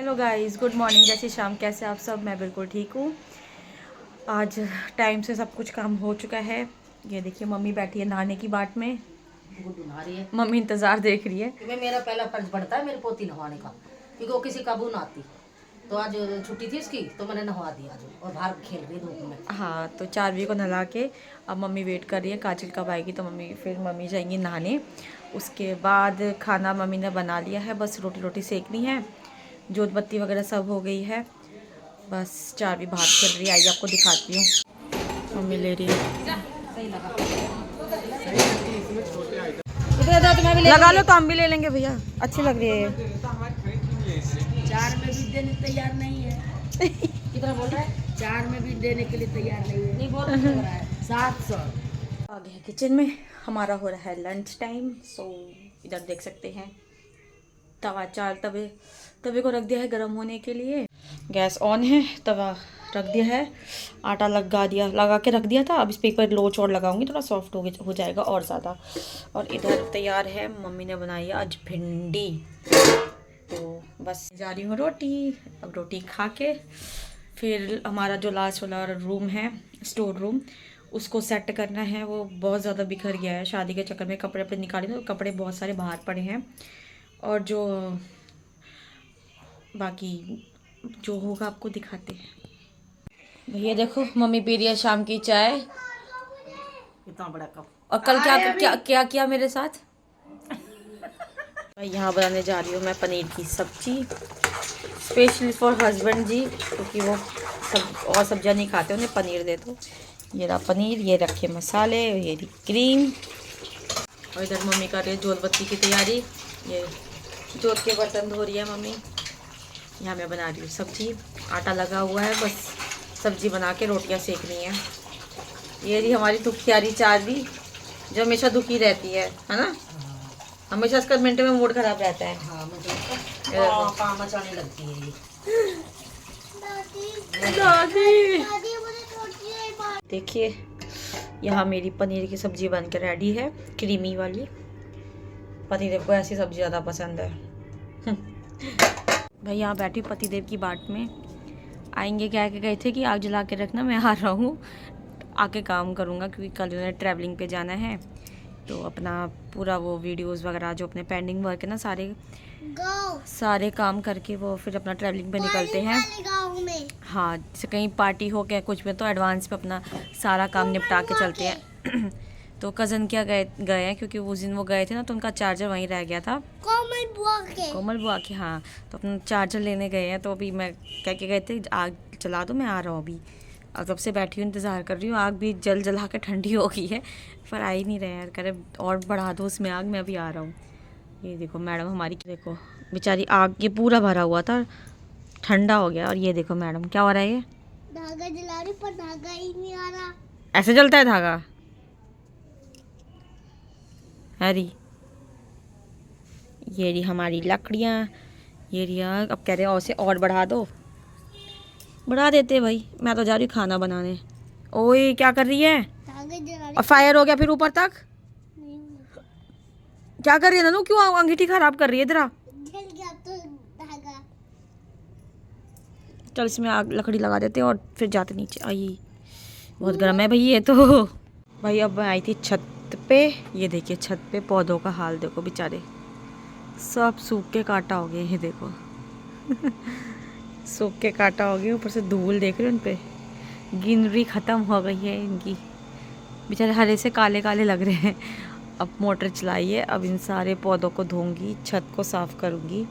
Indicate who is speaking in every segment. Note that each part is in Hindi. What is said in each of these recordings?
Speaker 1: Hello guys, good morning. जैसी शाम, कैसे आप सब? मैं बिल्कुल ठीक हूँ। आज टाइम से सब कुछ काम हो चुका है। ये देखिए, मम्मी बैठी है नहाने की बाट में।
Speaker 2: नहा रही है।
Speaker 1: मम्मी इंतज़ार देख रही है।
Speaker 2: मेरा पहला फर्ज पड़ता है मेरी पोती नहवाने का, क्योंकि वो किसी काबू ना आती। तो आज छुट्टी थी उसकी, तो मैंने नहवा दिया आज, और बाहर खेल रही धूप में।
Speaker 1: हाँ, तो चारवी को नहला के अब मम्मी वेट कर रही है काजल कब आएगी, तो मम्मी जाएंगी नहाने। उसके बाद खाना मम्मी ने बना लिया है, बस रोटी सेकनी है। जोत बत्ती वगैरह सब हो गई है, बस चारवी बाहर खेल रही है। आइए आपको दिखाती हूँ। मम्मी ले रही है।
Speaker 2: सही लगा।
Speaker 1: लगा लो तो हम भी ले लेंगे भैया, अच्छी लग रही है।
Speaker 2: 4 में भी देने तैयार नहीं है। कितना बोल रहा है? 4 में भी देने के लिए तैयार नहीं है। नहीं बोल रहा है 700।
Speaker 1: आ गए किचन में, हमारा हो रहा है लंच टाइम। सो इधर देख सकते हैं तवा तवे को रख दिया है गर्म होने के लिए। गैस ऑन है, तवा रख दिया है, आटा लगा के रख दिया था। अब इस पे एक बार लोच और लगाऊंगी, थोड़ा सॉफ्ट हो जाएगा और ज़्यादा। और इधर तैयार है, मम्मी ने बनाई है आज भिंडी। तो बस जा रही हूँ रोटी। अब रोटी खा के फिर हमारा जो लास्ट वाला रूम है, स्टोर रूम, उसको सेट करना है। वो बहुत ज़्यादा बिखर गया है, शादी के चक्कर में कपड़े अपने निकाले तो कपड़े बहुत सारे बाहर पड़े हैं। और जो बाकी जो होगा आपको दिखाते हैं। भैया देखो, मम्मी पी रही है शाम की चाय।
Speaker 2: इतना बड़ा कप।
Speaker 1: और कल क्या किया मेरे साथ। मैं यहाँ बनाने जा रही हूँ मैं पनीर की सब्जी, स्पेशली फॉर हस्बैंड जी, क्योंकि वो सब और सब्जियाँ नहीं खाते, उन्हें पनीर दे दो। ये रहा पनीर, ये रखे मसाले, ये रही क्रीम। और इधर मम्मी कर रही है जोत बत्ती की तैयारी। ये जोत के बर्तन धो रही है मम्मी। यहाँ मैं बना रही हूँ सब्जी, आटा लगा हुआ है, बस सब्जी बना के रोटियाँ सेकनी है। ये रही हमारी दुखियारी चारवी, जो हमेशा दुखी रहती है ना। हमेशा इसका मिनट में मूड खराब रहता है।
Speaker 2: हाँ, मुझे पाँव मचाने लगती है ये।
Speaker 1: दादी देखिए, यहाँ मेरी पनीर की सब्जी बन के रेडी है, क्रीमी वाली। पतिदेव को ऐसी सब्जी ज़्यादा पसंद है। भाई यहाँ बैठी पतिदेव की बाट में, आएंगे कह के गए थे कि आग जला के रखना, मैं आ रहा हूँ, आके काम करूँगा, क्योंकि कल उन्हें ट्रैवलिंग पे जाना है। तो अपना पूरा वो वीडियोस वगैरह जो अपने पेंडिंग वर्क है ना, सारे काम करके वो फिर अपना ट्रैवलिंग पे निकलते हैं। हाँ, जैसे कहीं पार्टी हो क्या कुछ में, तो एडवांस पे अपना सारा काम निपटा के चलते हैं। तो कज़न क्या गए हैं, क्योंकि उस दिन वो गए थे ना, तो उनका चार्जर वहीं रह गया था, कोमल बुआ के। हाँ, तो अपना चार्जर लेने गए हैं। तो अभी मैं कह के गए थे आग जला दो, मैं आ रहा हूँ अभी। और तब से बैठी हूँ, इंतज़ार कर रही हूँ। आग भी जला के ठंडी हो गई है, पर आ ही नहीं रहे यार। करे और बढ़ा दो उसमें आग, मैं अभी आ रहा हूँ। ये देखो मैडम हमारी, देखो बेचारी, आग ये पूरा भरा हुआ था, ठंडा हो गया। और ये देखो मैडम क्या हो रहा है, ये
Speaker 3: धागा जला रही पर धागा ही नहीं आ रहा।
Speaker 1: ऐसे जलता है धागा हैरी। ये रही हमारी लकड़ियाँ, ये रही आग। अब कह रहे हैं और से और बढ़ा दो, बढ़ा देते भाई। मैं तो जा रही हूँ खाना बनाने। ओए क्या कर रही है?
Speaker 3: धागा जला
Speaker 1: और फायर हो गया फिर ऊपर तक।
Speaker 3: रही
Speaker 1: क्या कर रही है ननू, क्यों अंगीठी खराब कर रही है? इधर
Speaker 3: जल गया तो धागा।
Speaker 1: चल इसमें आग लकड़ी लगा देते हैं और फिर जाते नीचे। आई बहुत गर्म है भाई ये तो। भाई अब मैं आई थी छत पे, ये देखिए छत पे पौधों का हाल देखो, बेचारे सब सूख के काटा हो गए। ये देखो सूख के काटा हो गया, ऊपर से धूल देख रहे हो उन पे, ग्रीनरी ख़त्म हो गई है इनकी। बेचारे हरे से काले काले लग रहे हैं। अब मोटर चलाई है, अब इन सारे पौधों को धोऊंगी, छत को साफ़ करूँगी।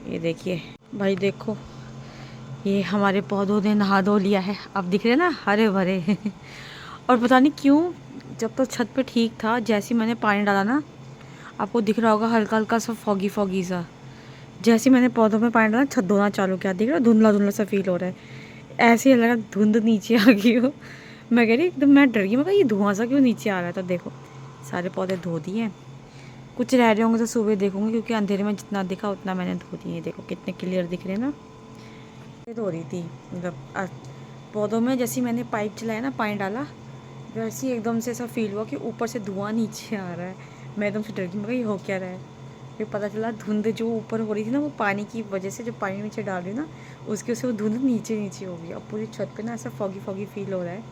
Speaker 1: ये देखिए भाई, देखो ये हमारे पौधों ने नहा धो लिया है, अब दिख रहे ना हरे भरे। और पता नहीं क्यों, जब तक छत पे ठीक था, जैसे ही मैंने पानी डाला ना, आपको दिख रहा होगा हल्का हल्का सा फॉगी सा, जैसे ही मैंने पौधों में पानी डाला, छत धोना चालू किया, दिख रहा है धुंधला धुंधला सा फील हो रहा है। ऐसे ही लगा धुंध नीचे आ गई हो। मैं कह रही एकदम, मैं डर गई, मैं कहा ये धुआं सा क्यों नीचे आ रहा है। तो देखो सारे पौधे धो दिए, कुछ रह रहे होंगे तो सुबह देखूंगी, क्योंकि अंधेरे में जितना दिखा उतना मैंने धो दिए। देखो कितने क्लियर दिख रहे हैं ना। धो रही थी मतलब पौधों में, जैसे ही मैंने पाइप चलाया ना, पानी डाला, वैसे ही एकदम से ऐसा फील हुआ कि ऊपर से धुआं नीचे आ रहा है। मैं एकदम से डर गई, मैं कहा ये हो क्या रहा है। फिर पता चला धुंध जो ऊपर हो रही थी ना, वो पानी की वजह से, जो पानी नीचे डाल रही ना उसकी वजह से वो धुंध नीचे नीचे हो गई। अब पूरी छत पे ना ऐसा फॉगी फॉगी फील हो रहा है।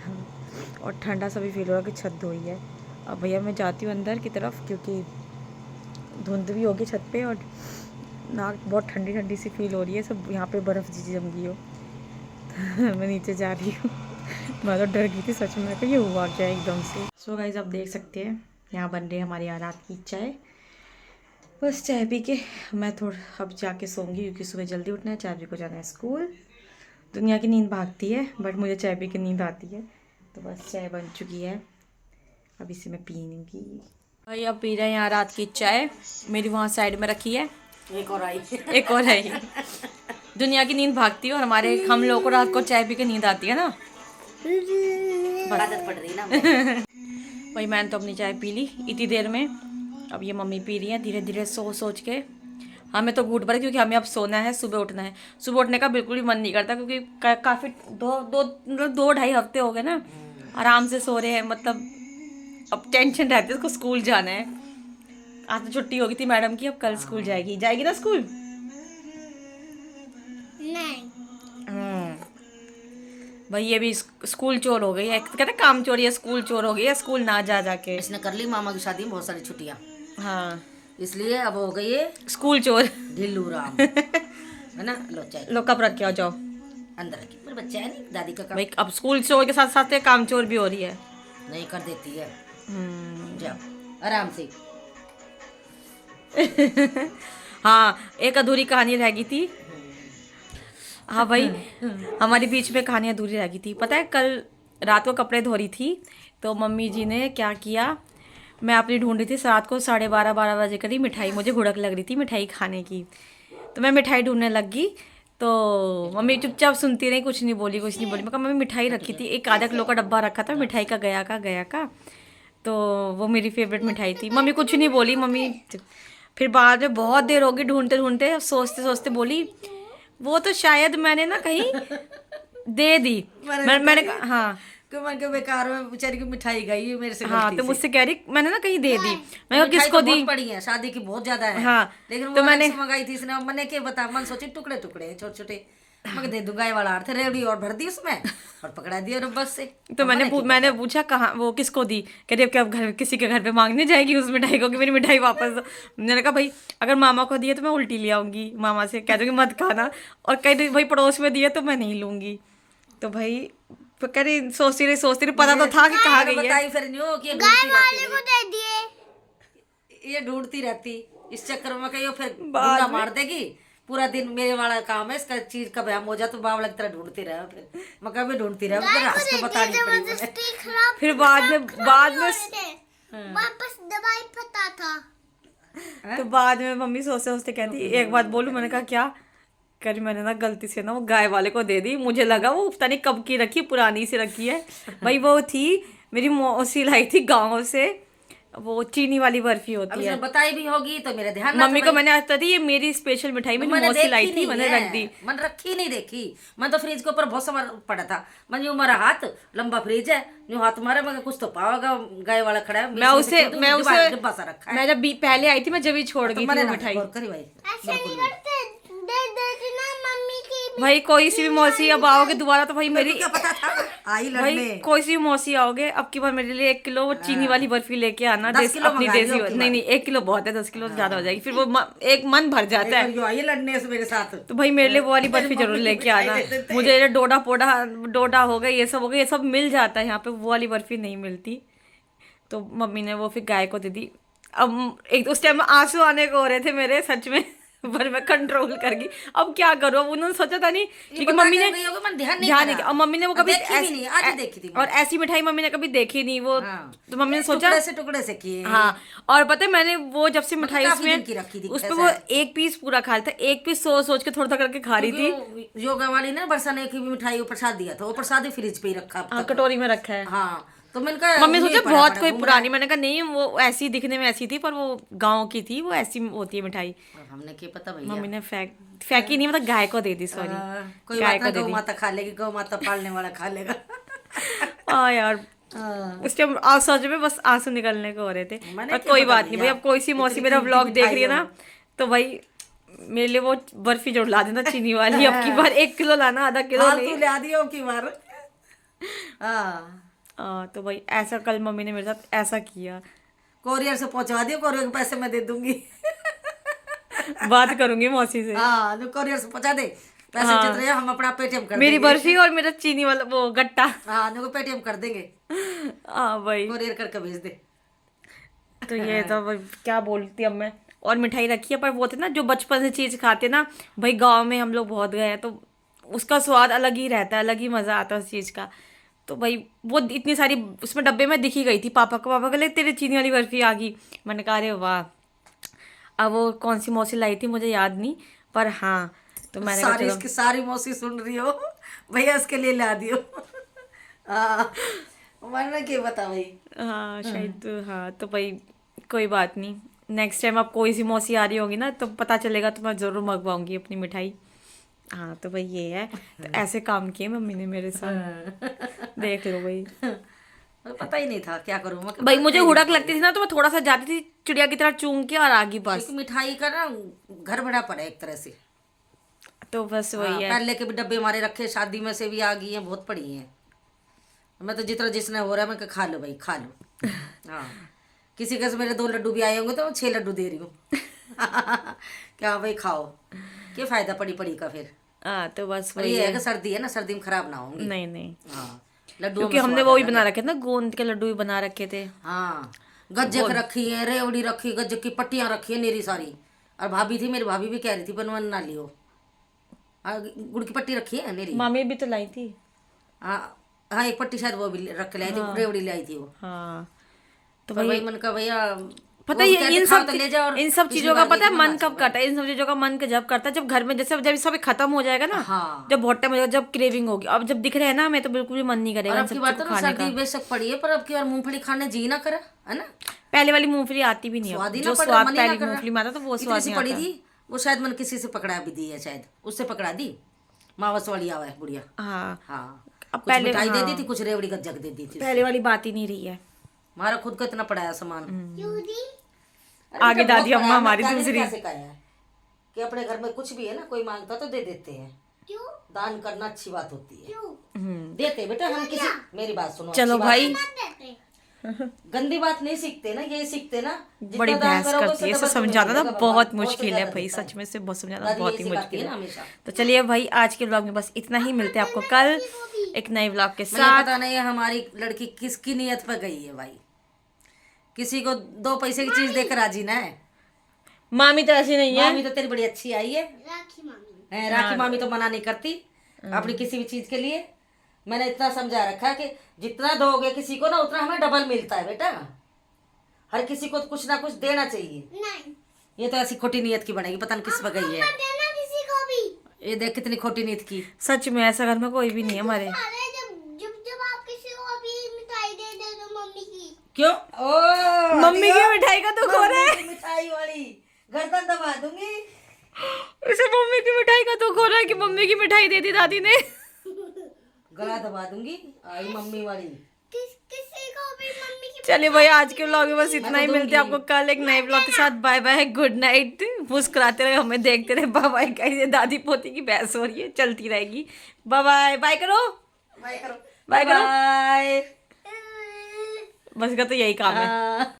Speaker 1: हाँ, और ठंडा सा भी फील हो रहा है कि छत धोई है। अब भैया मैं जाती हूँ अंदर की तरफ, क्योंकि धुंध भी होगी छत पे और नाक बहुत ठंडी ठंडी सी फील हो रही है, सब यहाँ पे बर्फ़ जी जम गई हो। मैं नीचे जा रही हूँ। मैं तो डर गई थी सच में कि ये हुआ क्या एकदम से। सो गाइस आप देख सकते हैं यहाँ बन रही है हमारी रात की चाय। बस चाय पी के मैं थोड़ा अब जाके सोऊंगी, क्योंकि सुबह जल्दी उठना है, चाय पी को जाना है स्कूल। दुनिया की नींद भागती है बट मुझे चाय पी के नींद आती है। तो बस चाय बन चुकी है, अब इसे मैं पीऊँगी। भाई अब पी रहे हैं यहाँ रात की चाय, मेरी वहाँ साइड में रखी है।
Speaker 2: एक और आई।
Speaker 1: एक और है। दुनिया की नींद भागती है और हम लोगों को रात को चाय पी के नींद आती है ना।
Speaker 2: आदत पड़ रही ना।
Speaker 1: भाई मैंने तो अपनी चाय पी ली इतनी देर में। अब ये मम्मी पी रही हैं धीरे धीरे सोच के। हमें तो घूट भर, क्योंकि हमें अब सोना है, सुबह उठना है। सुबह उठने का बिल्कुल भी मन नहीं करता, क्योंकि काफ़ी दो ढाई हफ्ते हो गए ना आराम से सो रहे हैं। मतलब अब टेंशन रहती है, उसको स्कूल जाना है। आज तो छुट्टी हो गई थी मैडम की, अब कल स्कूल जाएगी ना स्कूल।
Speaker 3: नहीं
Speaker 1: भाई ये भी स्कूल चोर हो गई है, कहते काम चोरी है, स्कूल चोर हो गई है, स्कूल ना जा जाके।
Speaker 2: इसने कर ली मामा की शादी में बहुत सारी छुट्टियां,
Speaker 1: हाँ
Speaker 2: इसलिए अब हो गई है
Speaker 1: स्कूल चोर।
Speaker 2: ढिल्लू राम है ना। लो चाय
Speaker 1: लो कप रख के आओ, जाओ
Speaker 2: अंदर रखी। पर बच्चा है नहीं, दादी का काम
Speaker 1: भाई। अब स्कूल चोर के साथ साथ काम चोर भी हो रही है।
Speaker 2: नहीं कर देती है। जाओ आराम से।
Speaker 1: हाँ एक अधूरी कहानी रह गई थी। हाँ भाई हमारी बीच में कहानी अधूरी रह गई थी। पता है कल रात को कपड़े धो रही थी तो मम्मी जी ने क्या किया, मैं अपनी ढूंढ रही थी रात को 12:30 बजे करीब मिठाई, मुझे भुड़क लग रही थी मिठाई खाने की। तो मैं मिठाई ढूंढने लग गई, तो मम्मी चुपचाप सुनती रही, कुछ नहीं बोली। मैं कहा मम्मी मिठाई रखी थी, एक आधा किलो का डब्बा रखा था मिठाई का, गया का। तो वो मेरी फेवरेट मिठाई थी। मम्मी कुछ नहीं बोली। मम्मी फिर बाद में बहुत देर होगी ढूंढते ढूंढते, सोचते सोचते बोली वो तो शायद मैंने ना कहीं दे दी। मैंने कहा हाँ
Speaker 2: कि बेकार में बेचारी की मिठाई गई मेरे से।
Speaker 1: हाँ तो मुझसे कह रही मैंने ना कहीं दे दी। मैं कहा किसको दी?
Speaker 2: पड़ी है शादी की बहुत ज्यादा है।
Speaker 1: हाँ
Speaker 2: लेकिन
Speaker 1: तो
Speaker 2: वो
Speaker 1: मैंने
Speaker 2: मंगाई थी इसने। मैंने क्या बता, मन सोचे टुकड़े टुकड़े छोटे छोटे मगर दे दूंगा ये वाला अर्थ रेवड़ी और भर दी उसमें और पकड़ा दिया बस से।
Speaker 1: तो मैंने पूछा कहाँ वो किसको दी? कह रही क्या घर किसी के घर पे मांगने जाएगी उस मिठाई को कि मेरी मिठाई वापस दो। मैंने कहा भाई अगर मामा को दिए तो मैं उल्टी ले आऊंगी, मामा से कह दूंगी मत खाना, और कह रही भाई पड़ोस में दिए तो मैं नहीं लूंगी। तो भाई कह रही सोचती रही पता तो था कि कहाँ गई है।
Speaker 2: बताई फिर नहीं हो कि
Speaker 3: गाय वाले को दे दिए।
Speaker 2: ये ढूंढती रहती इस चक्कर में कहीं फिर गुंडा मार देगी। पूरा दिन मेरे वाला काम है इसका चीज का बयाम हो जाए तो बावला की तरह ढूंढती रहे। फिर मैं कभी ढूंढती रहे, फिर रास्ते बतानी पड़ी।
Speaker 1: फिर बाद में
Speaker 3: वापस दवाई पता था।
Speaker 1: तो बाद में मम्मी सोचते सोचते कहती एक बात बोलूं? मैंने कहा क्या? कल मैंने ना गलती से ना वो गाय वाले को दे दी। मुझे लगा वो पता नहीं कब की रखी, पुरानी सी रखी है। भाई वो थी मेरी मौसी लाई थी गाँव से, वो चीनी वाली बर्फी होती है।
Speaker 2: बताई भी होगी तो मेरे ध्यान
Speaker 1: मम्मी को मैंने आता थी ये मेरी स्पेशल मिठाई मेरी मौसी लाई थी, मैंने रख दी।
Speaker 2: मैंने रखी नहीं देखी। मैं तो फ्रिज के ऊपर बहुत सामान पड़ा था। मैं यूं मारा हाथ, लंबा फ्रिज है, यूं हाथ मारा मगर कुछ तो पाओगा गाय वाला खड़ा है। मैं उसे डिब्बा सा रखा है।
Speaker 1: मैं जब पहले आई थी मैं जब ही छोड़ गई थी मिठाई।
Speaker 3: ऐसे नहीं करते, दे देती ना मम्मी की।
Speaker 1: भाई कोई सी भी मौसी अब आओगे दोबारा तो भाई मेरी
Speaker 2: क्या पता था आई लड़ने।
Speaker 1: भाई कोई सी भी मौसी आओगे अब की बार मेरे लिए 1 किलो वो चीनी वाली बर्फी लेके आना। अपनी देसी नहीं 1 किलो बहुत है, 10 किलो ज्यादा हो जाएगी। फिर वो एक मन भर जाता है
Speaker 2: आई लड़ने से मेरे साथ।
Speaker 1: तो भाई मेरे लिए वो वाली बर्फी जरूर लेके आना। मुझे ये डोडा हो गया, ये सब हो गया, ये सब मिल जाता है यहाँ पे, वो वाली बर्फी नहीं मिलती। तो मम्मी ने वो फिर गाय को दे दी। अब एक उस टाइम आंसू आने को हो रहे थे मेरे सच में, पर मैं कंट्रोल कर गई। अब क्या करूँ, अब उन्होंने सोचा था नहीं क्योंकि मम्मी ने ध्यान नहीं किया। और मम्मी ने वो कभी
Speaker 2: आज देखी थी
Speaker 1: और ऐसी मिठाई मम्मी ने कभी देखी नहीं वो। तो मम्मी ने सोचा
Speaker 2: टुकड़े से किए।
Speaker 1: हाँ और पता है मैंने वो जब से मिठाई उसमें वो 1 पीस पूरा खा था, 1 पीस सोच के थोड़ा करके खा रही थी।
Speaker 2: योगा वाली ने बरसा ने की मिठाई प्रसाद दिया था, वो प्रसाद फ्रिज पे ही रखा,
Speaker 1: कटोरी में रखा है।
Speaker 2: हाँ तो मैंने कहा
Speaker 1: मम्मी सोचा बहुत कोई पुरानी, मैंने कहा नहीं वो ऐसी दिखने में ऐसी थी पर वो गांव की थी, वो ऐसी होती है मिठाई।
Speaker 2: हमने क्या पता भैया।
Speaker 1: मम्मी ने फेंकी नहीं, मतलब गाय को दे दी। सॉरी
Speaker 2: कोई गाय को दे दी। गौ माता खा लेगी, गौ माता पालने वाला खा लेगा।
Speaker 1: हाँ यार उस टाइम आप सोच में बस आंसू निकलने को हो रहे थे।
Speaker 2: मैंने
Speaker 1: पर
Speaker 2: क्या
Speaker 1: कोई
Speaker 2: बता
Speaker 1: बात नहीं भाई,
Speaker 2: दिया?
Speaker 1: अब कोई सी मौसी
Speaker 2: इतनी
Speaker 1: मेरा
Speaker 2: कीमती
Speaker 1: व्लॉग देख रही है
Speaker 2: मिठाई
Speaker 1: ना, तो भाई मेरे लिए वो बर्फी जोड़ ला देना चीनी वाली। अब की बार 1 किलो लाना, आधा किलो
Speaker 2: फालतू
Speaker 1: नहीं।
Speaker 2: ले आदी हो की बार।
Speaker 1: तो भाई ऐसा कल मम्मी ने मेरे साथ ऐसा किया।
Speaker 2: कोरियर से पहुंचवा दियो, कोरियर के पैसे मैं दे दूंगी।
Speaker 1: बात करूंगी मौसी से।
Speaker 2: हाँ जो कोरियर से पहुंचा दे, पैसे जितने हैं हम अपना पेटीएम कर
Speaker 1: मेरी
Speaker 2: देंगे।
Speaker 1: बर्फी और मेरा चीनी वाला वो गट्टा।
Speaker 2: हाँ देखो पेटीएम कर देंगे,
Speaker 1: हाँ भाई।
Speaker 2: कोरियर करके भेज दे।
Speaker 1: तो ये तो भाई क्या बोलती अब मैं। और मिठाई रखी है, पर वो थे ना जो बचपन से चीज खाते ना भाई, गांव में हम लोग बहुत गए हैं, तो उसका स्वाद अलग ही रहता है, अलग ही मजा आता है उस चीज का। तो भाई वो इतनी सारी उसमें डब्बे में दिखी गई थी पापा को। पापा कहले तेरे चीनी वाली बर्फी आ गई। मैंने कहा अरे वाह। अब वो कौन सी मौसी लाई थी मुझे याद नहीं, पर हाँ तो मैंने कहा
Speaker 2: सारी
Speaker 1: चलो।
Speaker 2: इसकी सारी मौसी सुन रही हो, भैया इसके लिए ला दियो। हाँ मैंने क्या बता भाई।
Speaker 1: हाँ शायद हाँ। तो भाई कोई बात नहीं, नेक्स्ट टाइम अब कोई सी मौसी आ रही होगी ना तो पता चलेगा, तो मैं ज़रूर मंगवाऊंगी अपनी मिठाई। हाँ तो भाई ये है, तो ऐसे काम किए मम्मी ने मेरे साथ। देख लो भाई।
Speaker 2: पता ही नहीं था क्या करूँ मैं।
Speaker 1: भाई मुझे हुड़क लगती थी ना, तो मैं थोड़ा सा जाती थी चिड़िया की तरह चूम के और आगी बस।
Speaker 2: क्योंकि मिठाई का ना घर बड़ा पड़ा है एक तरह से।
Speaker 1: तो बस वही
Speaker 2: हाँ,
Speaker 1: है।
Speaker 2: पहले के भी डब्बे हमारे रखे, शादी में से भी आ गई हैं, बहुत पड़ी हैं। मैं तो जितना जिसने हो रहा है मैं कहा, खा लो भाई खा लो। हाँ किसी के से मेरे 2 लड्डू भी आए होंगे तो मैं 6 लड्डू दे रही हूँ। क्या भाई खाओ, क्या फायदा पड़ी पड़ी का फिर।
Speaker 1: हाँ तो बस
Speaker 2: और
Speaker 1: वही
Speaker 2: ये है
Speaker 1: है।
Speaker 2: कि सर्दी है ना, सर्दी में खराब ना होंगे।
Speaker 1: नहीं नहीं,
Speaker 2: हाँ लड्डू
Speaker 1: क्योंकि हमने वो भी बना रखे थे ना, गोंद के लड्डू भी बना रखे थे।
Speaker 2: हाँ गज्जक रखी है, रेवड़ी रखी, गज्जक की पट्टियां रखी है नेरी सारी। और भाभी थी मेरी, भाभी भी कह रही थी बनवन ना लियो। गुड़ की पट्टी रखी है नेरी।
Speaker 1: मामी भी तो लाई थी।
Speaker 2: हाँ हाँ एक पट्टी शायद वो भी रख के लाई थी, रेवड़ी लाई थी वो।
Speaker 1: हाँ तो
Speaker 2: तो भाई मन का भैया
Speaker 1: पता
Speaker 2: वो
Speaker 1: है
Speaker 2: कहते
Speaker 1: इन
Speaker 2: खाओ
Speaker 1: सब
Speaker 2: तो ले जाओ, और
Speaker 1: इन सब
Speaker 2: पिछली
Speaker 1: चीजों का
Speaker 2: बार
Speaker 1: पता है
Speaker 2: लेके
Speaker 1: मन
Speaker 2: मना
Speaker 1: कब करता है। इन सब चीजों का मन जब करता है जब घर में जैसे जब सब खत्म हो जाएगा ना।
Speaker 2: हाँ।
Speaker 1: जब बहुत टाइम हो जाएगा, जब क्रेविंग होगी। अब जब दिख रहे हैं ना हमें, तो बिल्कुल भी मन नहीं
Speaker 2: और
Speaker 1: करेगा इन
Speaker 2: अब की
Speaker 1: सब
Speaker 2: बात
Speaker 1: चीजों
Speaker 2: तो
Speaker 1: को
Speaker 2: ना
Speaker 1: खाने का।
Speaker 2: सर्दी बेशक पड़ी है, पर अब की बार मूंगफली खाने जी ना करा है ना।
Speaker 1: पहले वाली मूंगफली आती भी नहीं है।
Speaker 2: स्वाद ही
Speaker 1: जो
Speaker 2: ना पड़
Speaker 1: स्वाद
Speaker 2: मन ही ना
Speaker 1: पहली
Speaker 2: कर
Speaker 1: मूंगफली में आता था वो
Speaker 2: इतनी
Speaker 1: स्वाद
Speaker 2: सी
Speaker 1: नहीं
Speaker 2: पड़ी
Speaker 1: आता।
Speaker 2: थी। वो शायद मन किसी से पकड़ा भी दी है, शायद उससे पकड़ा दी। मावस वाली आवा है बुढ़िया।
Speaker 1: हाँ
Speaker 2: हाँ
Speaker 1: अब
Speaker 2: कुछ
Speaker 1: पहले
Speaker 2: मिठाई दे दी
Speaker 1: हाँ,
Speaker 2: थी, कुछ रेवड़ी गज्जक दे दी थी।
Speaker 1: पहले वाली बात ही नहीं रही है।
Speaker 2: हमारा खुद का इतना पड़ा है सामान। अरे
Speaker 1: आगे
Speaker 2: बेटा,
Speaker 1: दादी
Speaker 2: बहुत
Speaker 1: अम्मा
Speaker 2: पड़ा है।
Speaker 1: हमारी
Speaker 2: दादी ने
Speaker 1: दूसरी।
Speaker 2: क्या सिखाया है कि अपने घर में कुछ भी है ना, कोई मांगता तो दे देते हैं।
Speaker 3: क्यों
Speaker 2: दान करना अच्छी बात होती है।
Speaker 3: क्यों
Speaker 2: देते बेटा हम किसी, मेरी बात सुनो।
Speaker 1: चलो
Speaker 2: अच्छी
Speaker 1: भाई,
Speaker 3: देते
Speaker 2: गंदी बात नहीं सीखते ना, ये सीखते ना। जितना
Speaker 1: बड़ी
Speaker 2: दान
Speaker 1: बहस
Speaker 2: करोगे,
Speaker 1: करती
Speaker 2: उससे
Speaker 1: है। इसे
Speaker 2: डबल तुम्हें
Speaker 1: समझाना ना
Speaker 2: मिलेगा
Speaker 1: बहुत
Speaker 2: भगवान,
Speaker 1: मुश्किल है
Speaker 2: ज्यादा
Speaker 1: भाई,
Speaker 2: देता है।
Speaker 1: सच में से बहुत समझाना
Speaker 2: दादी
Speaker 1: बहुत
Speaker 2: यही
Speaker 1: ही
Speaker 2: सिखाती
Speaker 1: मुश्किल
Speaker 2: है ना
Speaker 1: है।
Speaker 2: हमेशा।
Speaker 1: तो चलिए भाई आज के व्लॉग में बस इतना ही। मिलते हैं आपको कल एक नए व्लॉग के
Speaker 2: मुझे
Speaker 1: साथ।
Speaker 2: पता नहीं है हमारी लड़की किसकी नियत पे गई है भाई। किसी को 2 पैसे की चीज देकर राजी ना है।
Speaker 1: मामी तो ऐसी नहीं है।
Speaker 2: मामी तो तेरी बड़ी अच्छी आई है।
Speaker 3: राखी मामी
Speaker 2: हैं, राखी मामी तो मना नहीं करती अपनी किसी भी चीज के लिए। मैंने इतना समझा रखा है कि जितना दोगे किसी को ना, उतना हमें डबल मिलता है बेटा। हर किसी को कुछ ना कुछ देना चाहिए।
Speaker 3: नहीं
Speaker 2: ये तो ऐसी खोटी नियत की बनेगी, पता नहीं किस पर गई है।
Speaker 3: मत देना किसी को भी।
Speaker 2: ये देख कितनी खोटी नीयत की।
Speaker 1: सच में ऐसा घर में कोई भी नहीं है हमारे।
Speaker 3: अरे जब जब जब आप किसी को भी मिठाई दे दे दो मम्मी की।
Speaker 2: क्यों? ओ
Speaker 1: मम्मी की मिठाई का दुख हो रहा है।
Speaker 2: मम्मी की मिठाई वाली गर्दन दबा दूंगी।
Speaker 1: उसे मम्मी की मिठाई का दुख हो रहा है कि मम्मी की मिठाई दे दी दादी ने।
Speaker 2: गला दबा दूंगी। आई मम्मी वाली।
Speaker 3: किसी को भी मम्मी की।
Speaker 1: चलिए भाई आज के व्लॉग में बस इतना ही।
Speaker 2: तो
Speaker 1: मिलते हैं आपको कल एक नए व्लॉग के साथ। Bye bye, good night. मुस्कुराते रहे, हमें देखते रहे। Bye bye. कैसे दादी पोती की बहस हो रही है, चलती रहेगी। Bye bye. बाय करो,
Speaker 2: बाय करो,
Speaker 1: बाय करो।
Speaker 2: बाय।
Speaker 1: बस का तो यही काम है।